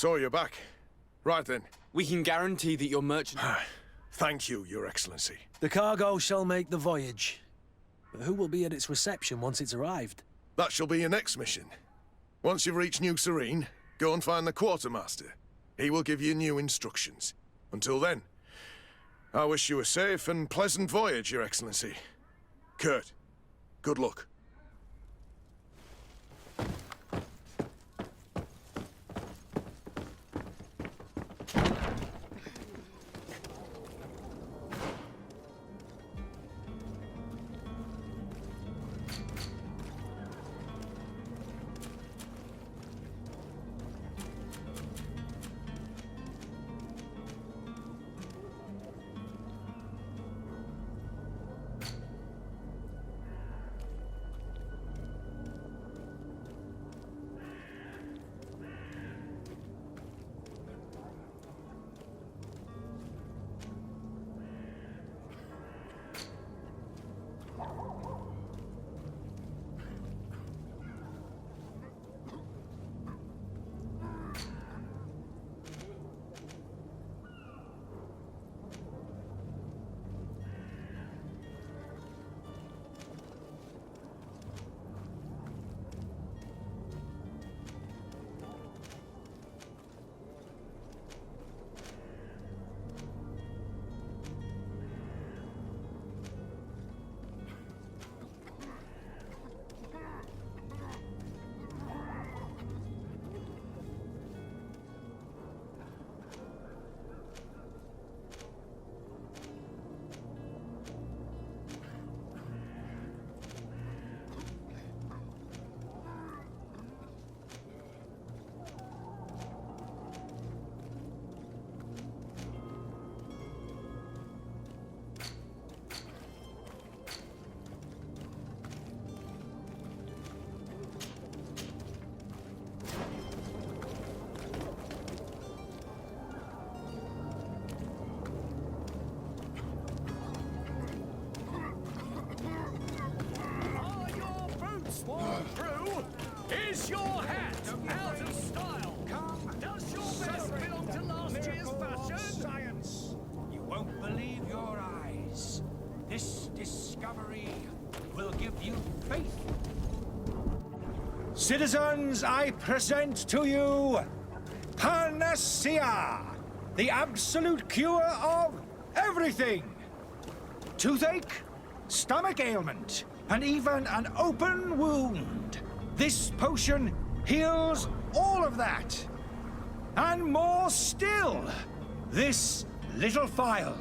So you're back. Right then. We can guarantee that your merchant... Thank you, Your Excellency. The cargo shall make the voyage. But who will be at its reception once it's arrived? That shall be your next mission. Once you've reached New Serene, go and find the quartermaster. He will give you new instructions. Until then, I wish you a safe and pleasant voyage, Your Excellency. Kurt, good luck. Is your hat out of style? Does your vest belong to last year's fashion? Science! You won't believe your eyes. This discovery will give you faith. Citizens, I present to you Panacea, the absolute cure of everything. Toothache, stomach ailment, and even an open wound. This potion heals all of that. And more still. This little phial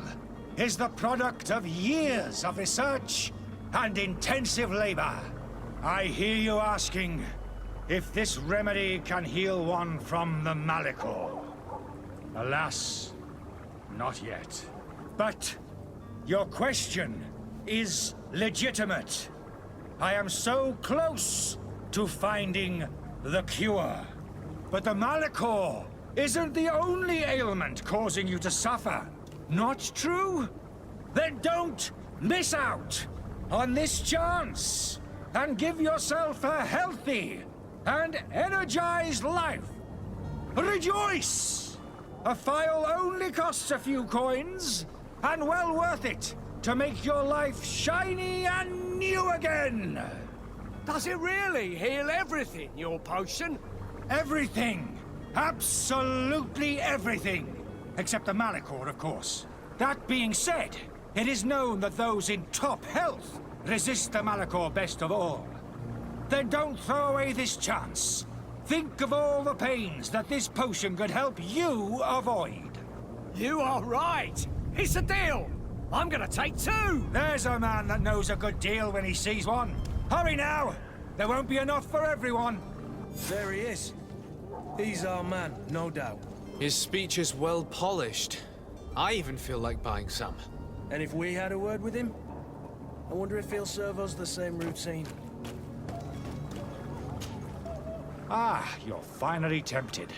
is the product of years of research and intensive labor. I hear you asking if this remedy can heal one from the Malachor. Alas, not yet. But your question is legitimate. I am so close to finding the cure. But the Malachor isn't the only ailment causing you to suffer. Not true? Then don't miss out on this chance and give yourself a healthy and energized life. Rejoice! A phial only costs a few coins, and well worth it to make your life shiny and new again. Does it really heal everything, your potion? Everything. Absolutely everything. Except the Malachor, of course. That being said, it is known that those in top health resist the Malachor best of all. Then don't throw away this chance. Think of all the pains that this potion could help you avoid. You are right. It's a deal. I'm gonna take two. There's a man that knows a good deal when he sees one. Hurry now. There won't be enough for everyone. There he is. He's our man, no doubt. His speech is well polished. I even feel like buying some. And if we had a word with him, I wonder if he'll serve us the same routine. Ah, you're finally tempted.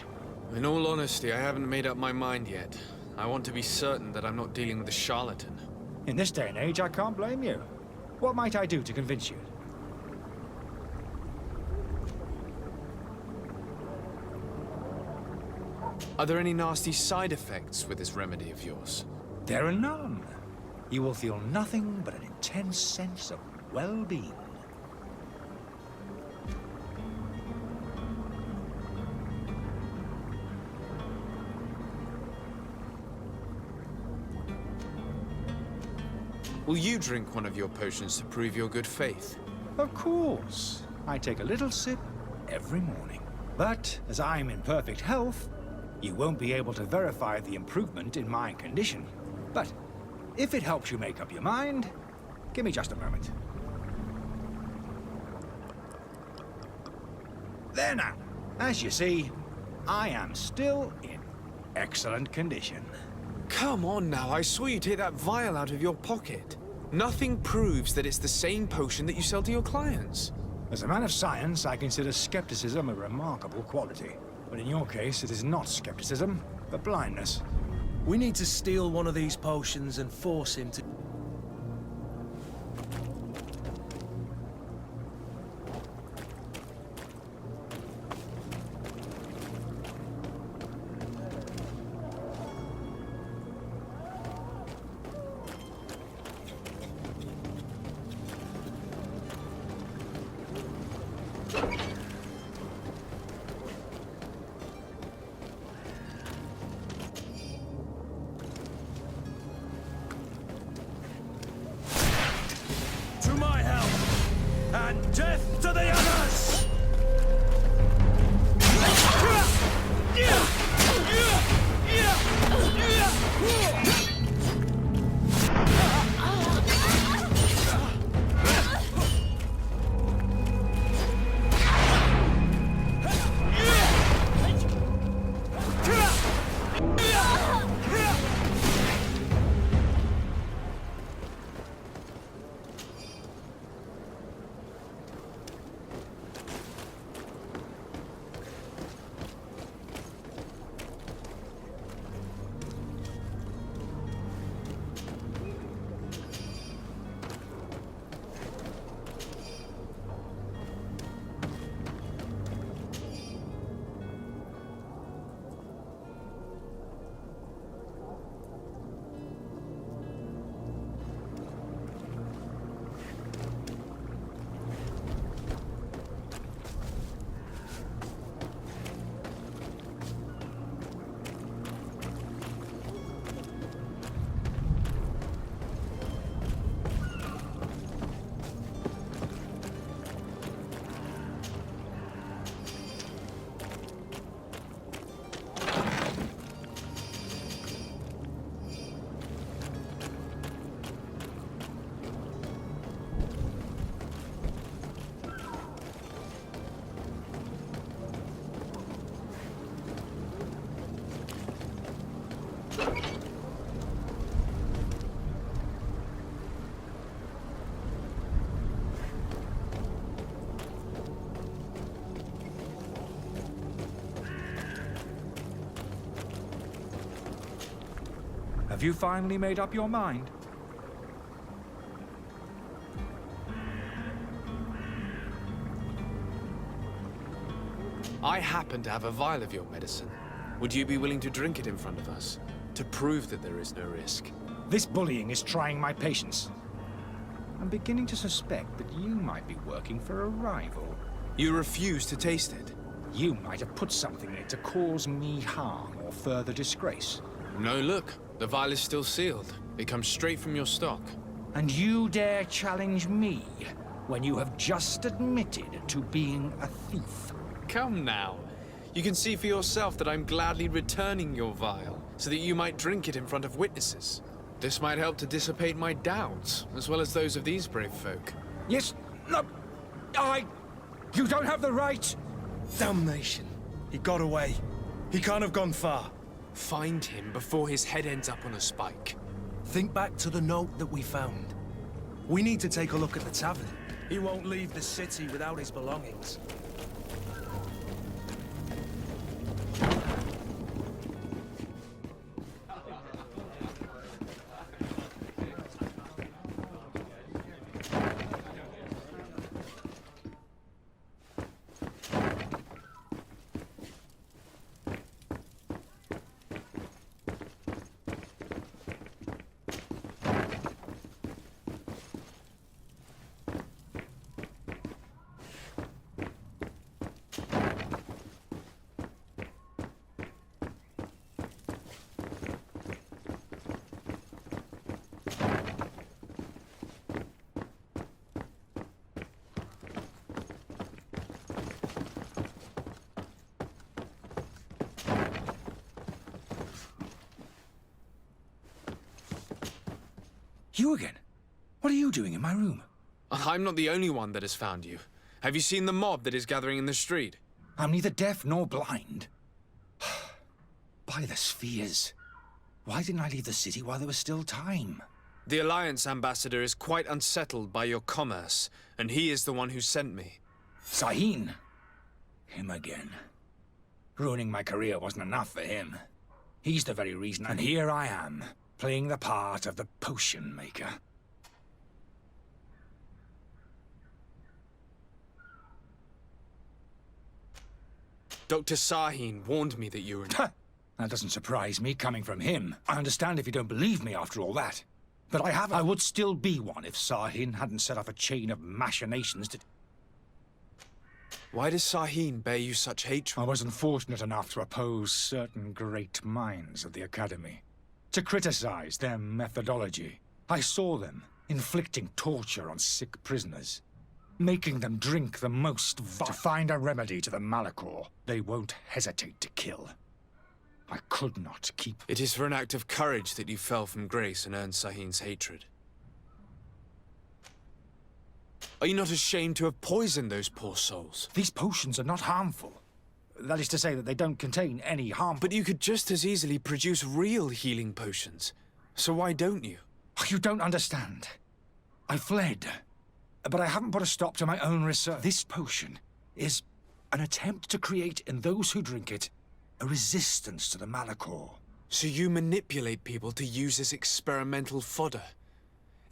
In all honesty, I haven't made up my mind yet. I want to be certain that I'm not dealing with a charlatan. In this day and age, I can't blame you. What might I do to convince you? Are there any nasty side effects with this remedy of yours? There are none. You will feel nothing but an intense sense of well-being. Will you drink one of your potions to prove your good faith? Of course. I take a little sip every morning. But as I'm in perfect health, you won't be able to verify the improvement in my condition. But if it helps you make up your mind, give me just a moment. There now. As you see, I am still in excellent condition. Come on now, I saw you take that vial out of your pocket. Nothing proves that it's the same potion that you sell to your clients. As a man of science, I consider skepticism a remarkable quality. But in your case, it is not skepticism, but blindness. We need to steal one of these potions and force him to... To my help, and death to the others! Have you finally made up your mind? I happen to have a vial of your medicine. Would you be willing to drink it in front of us? To prove that there is no risk? This bullying is trying my patience. I'm beginning to suspect that you might be working for a rival. You refuse to taste it? You might have put something in it to cause me harm or further disgrace. No, look. The vial is still sealed. It comes straight from your stock. And you dare challenge me when you have just admitted to being a thief. Come now. You can see for yourself that I'm gladly returning your vial, so that you might drink it in front of witnesses. This might help to dissipate my doubts, as well as those of these brave folk. Yes, no, you don't have the right. Damnation. He got away. He can't have gone far. Find him before his head ends up on a spike. Think back to the note that we found. We need to take a look at the tavern. He won't leave the city without his belongings. You again? What are you doing in my room? I'm not the only one that has found you. Have you seen the mob that is gathering in the street? I'm neither deaf nor blind. By the spheres. Why didn't I leave the city while there was still time? The Alliance ambassador is quite unsettled by your commerce, and he is the one who sent me. Sahin. Him again. Ruining my career wasn't enough for him. He's the very reason, and here I am, playing the part of the potion maker. Dr. Sahin warned me that you were... That doesn't surprise me, coming from him. I understand if you don't believe me after all that. But I would still be one if Sahin hadn't set off a chain of machinations to... Why does Sahin bear you such hatred? I wasn't fortunate enough to oppose certain great minds of the Academy. To criticize their methodology. I saw them inflicting torture on sick prisoners. Making them drink the most to find a remedy to the Malachor they won't hesitate to kill. I could not keep... It is for an act of courage that you fell from grace and earned Sahin's hatred. Are you not ashamed to have poisoned those poor souls? These potions are not harmful. That is to say that they don't contain any harm. But you could just as easily produce real healing potions. So why don't you? You don't understand. I fled. But I haven't put a stop to my own research. This potion is an attempt to create in those who drink it a resistance to the Malachor. So you manipulate people to use as experimental fodder.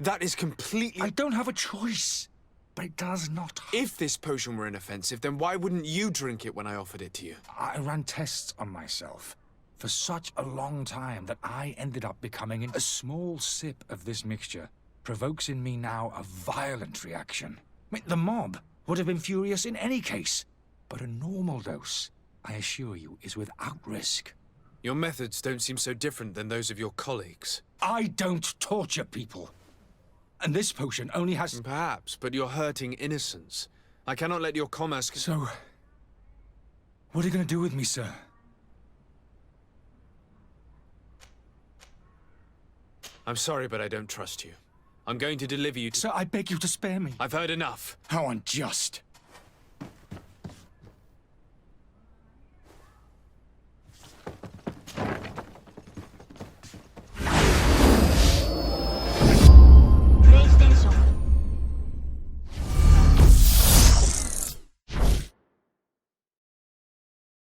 That is completely... I don't have a choice, but it does not... If this potion were inoffensive, then why wouldn't you drink it when I offered it to you? I ran tests on myself for such a long time that I ended up becoming a small sip of this mixture provokes in me now a violent reaction. I mean, the mob would have been furious in any case, but a normal dose, I assure you, is without risk. Your methods don't seem so different than those of your colleagues. I don't torture people. And this potion only has... Perhaps, but you're hurting innocents. I cannot let your commerce... So, what are you going to do with me, sir? I'm sorry, but I don't trust you. I'm going to deliver you to... Sir, I beg you to spare me. I've heard enough. How unjust.